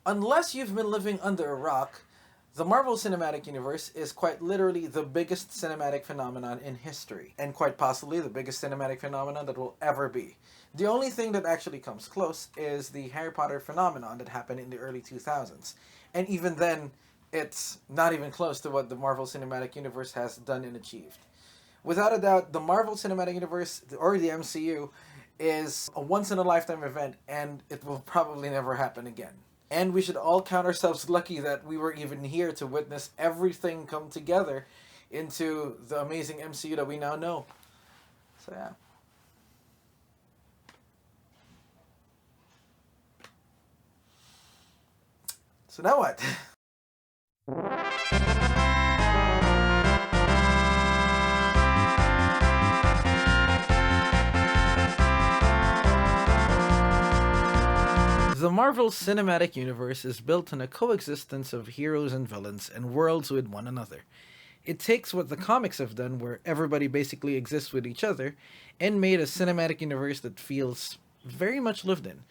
Unless you've been living under a rock, the Marvel Cinematic Universe is quite literally the biggest cinematic phenomenon in history, and quite possibly the biggest cinematic phenomenon that will ever be. The only thing that actually comes close is the Harry Potter phenomenon that happened in the early 2000s. And even then, it's not even close to what the Marvel Cinematic Universe has done and achieved. Without a doubt, the Marvel Cinematic Universe, or the MCU, is a once in a lifetime event, and it will probably never happen again. And we should all count ourselves lucky that we were even here to witness everything come together into the amazing MCU that we now know. So yeah. So now what? The Marvel Cinematic Universe is built on a coexistence of heroes and villains and worlds with one another. It takes what the comics have done, where everybody basically exists with each other, and made a cinematic universe that feels very much lived in.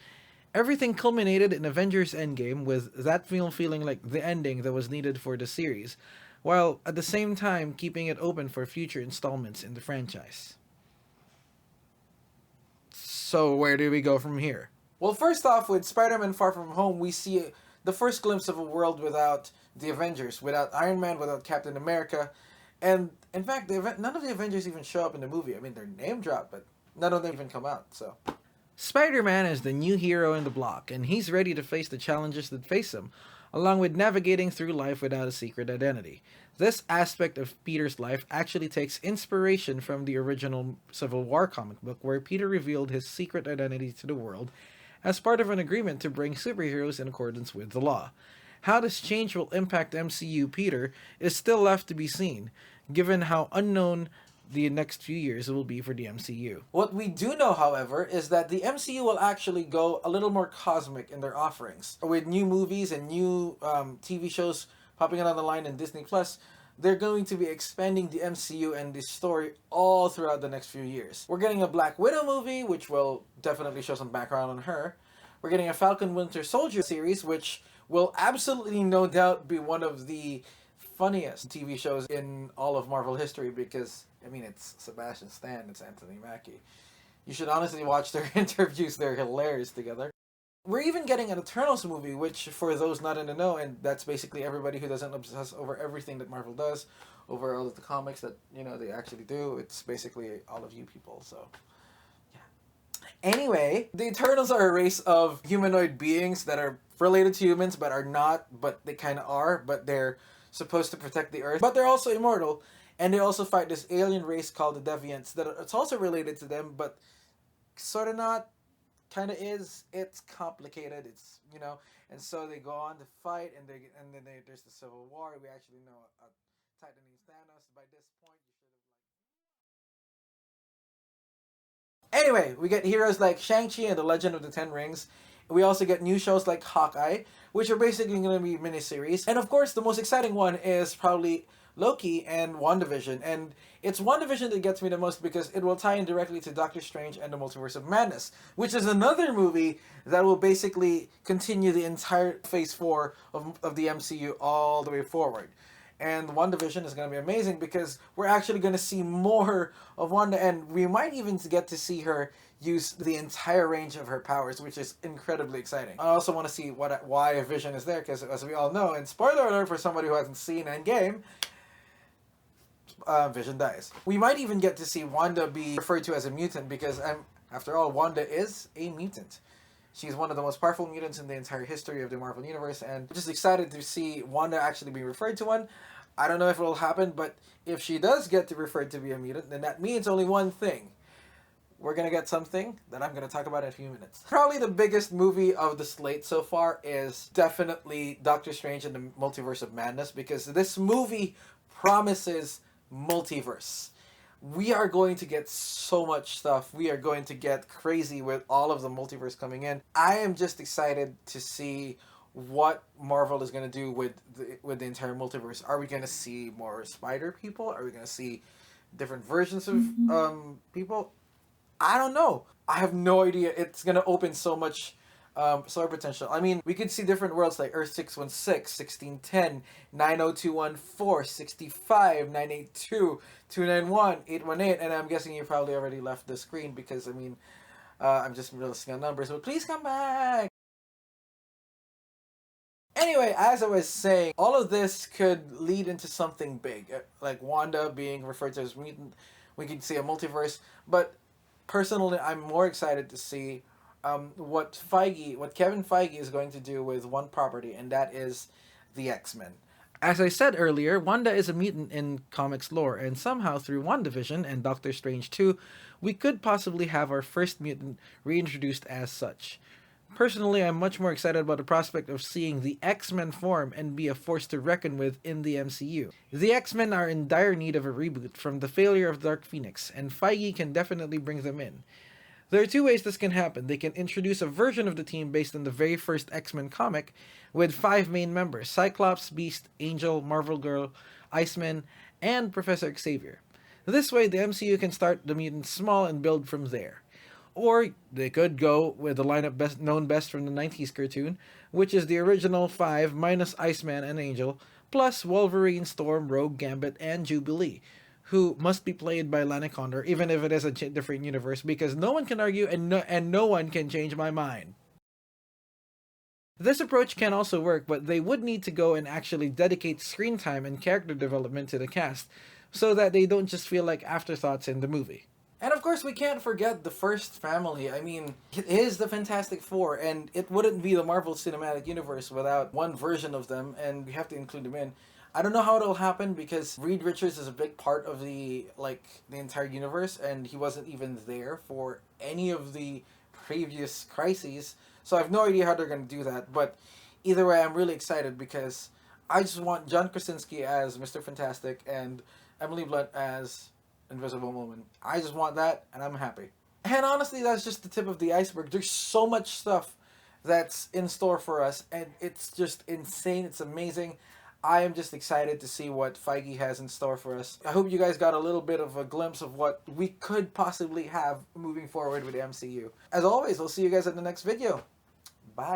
Everything culminated in Avengers Endgame, with that film feeling like the ending that was needed for the series, while at the same time keeping it open for future installments in the franchise. So where do we go from here? Well, first off, with Spider-Man Far From Home, we see the first glimpse of a world without the Avengers, without Iron Man, without Captain America, and in fact, none of the Avengers even show up in the movie. I mean, they're name dropped, but none of them even come out, so... Spider-Man is the new hero in the block, and he's ready to face the challenges that face him, along with navigating through life without a secret identity. This aspect of Peter's life actually takes inspiration from the original Civil War comic book, where Peter revealed his secret identity to the world as part of an agreement to bring superheroes in accordance with the law. How this change will impact MCU Peter is still left to be seen, given how unknown the next few years will be for the MCU. What we do know, however, is that the MCU will actually go a little more cosmic in their offerings. With new movies and new TV shows popping out on the line in Disney Plus, they're going to be expanding the MCU and the story all throughout the next few years. We're getting a Black Widow movie, which will definitely show some background on her. We're getting a Falcon Winter Soldier series, which will absolutely no doubt be one of the funniest TV shows in all of Marvel history, because, I mean, it's Sebastian Stan, it's Anthony Mackie. You should honestly watch their interviews, they're hilarious together. We're even getting an Eternals movie, which, for those not in the know, and that's basically everybody who doesn't obsess over everything that Marvel does, over all of the comics that, you know, they actually do, it's basically all of you people, so... Anyway, the Eternals are a race of humanoid beings that are related to humans but are not, but they kind of are, but they're supposed to protect the Earth. But they're also immortal, and they also fight this alien race called the Deviants that it's also related to them, but sort of not, kind of is. It's complicated, it's, you know, and so they go on to fight, and then there's the Civil War. We actually know a Titan named Thanos. By this point, you should have... Anyway, we get heroes like Shang-Chi and the Legend of the Ten Rings. We also get new shows like Hawkeye, which are basically going to be miniseries. And of course, the most exciting one is probably Loki and WandaVision. And it's WandaVision that gets me the most because it will tie in directly to Doctor Strange and the Multiverse of Madness, which is another movie that will basically continue the entire Phase 4 of the MCU all the way forward. And WandaVision is going to be amazing because we're actually going to see more of Wanda, and we might even get to see her use the entire range of her powers, which is incredibly exciting. I also want to see why Vision is there, because as we all know, and spoiler alert for somebody who hasn't seen Endgame, Vision dies. We might even get to see Wanda be referred to as a mutant, because after all, Wanda is a mutant. She's one of the most powerful mutants in the entire history of the Marvel Universe, and I'm just excited to see Wanda actually be referred to one. I don't know if it will happen, but if she does get referred to be a mutant, then that means only one thing. We're going to get something that I'm going to talk about in a few minutes. Probably the biggest movie of the slate so far is definitely Doctor Strange and the Multiverse of Madness, because this movie promises multiverse. We are going to get so much stuff. We are going to get crazy with all of the multiverse coming in. I am just excited to see what Marvel is going to do with the entire multiverse. Are we going to see more spider people? Are we going to see different versions of people? I don't know. I have no idea. It's going to open so much solar potential. I mean, we could see different worlds like Earth 616, 1610, 90214, 65, 982, 291, 818, and I'm guessing you probably already left the screen because, I mean, I'm just listing on numbers, but please come back! Anyway, as I was saying, all of this could lead into something big, like Wanda being referred to as mutant. We could see a multiverse, but personally, I'm more excited to see what Kevin Feige is going to do with one property, and that is the X-Men. As I said earlier, Wanda is a mutant in comics lore, and somehow through WandaVision and Doctor Strange 2, we could possibly have our first mutant reintroduced as such. Personally, I'm much more excited about the prospect of seeing the X-Men form and be a force to reckon with in the MCU. The X-Men are in dire need of a reboot from the failure of Dark Phoenix, and Feige can definitely bring them in. There are two ways this can happen. They can introduce a version of the team based on the very first X-Men comic, with 5 main members: Cyclops, Beast, Angel, Marvel Girl, Iceman, and Professor Xavier. This way, the MCU can start the mutants small and build from there. Or they could go with the lineup known best from the 90s cartoon, which is the original 5 minus Iceman and Angel, plus Wolverine, Storm, Rogue, Gambit, and Jubilee, who must be played by Lana Condor, even if it is a different universe, because no one can argue and no one can change my mind. This approach can also work, but they would need to go and actually dedicate screen time and character development to the cast, so that they don't just feel like afterthoughts in the movie. And of course, we can't forget the first family. I mean, it is the Fantastic Four, and it wouldn't be the Marvel Cinematic Universe without one version of them, and we have to include them in. I don't know how it'll happen because Reed Richards is a big part of the entire universe, and he wasn't even there for any of the previous crises. So I have no idea how they're going to do that. But either way, I'm really excited because I just want John Krasinski as Mr. Fantastic and Emily Blunt as Invisible Woman. I just want that, and I'm happy. And honestly, that's just the tip of the iceberg. There's so much stuff that's in store for us, and it's just insane. It's amazing. I am just excited to see what Feige has in store for us. I hope you guys got a little bit of a glimpse of what we could possibly have moving forward with the MCU. As always, we'll see you guys in the next video. Bye.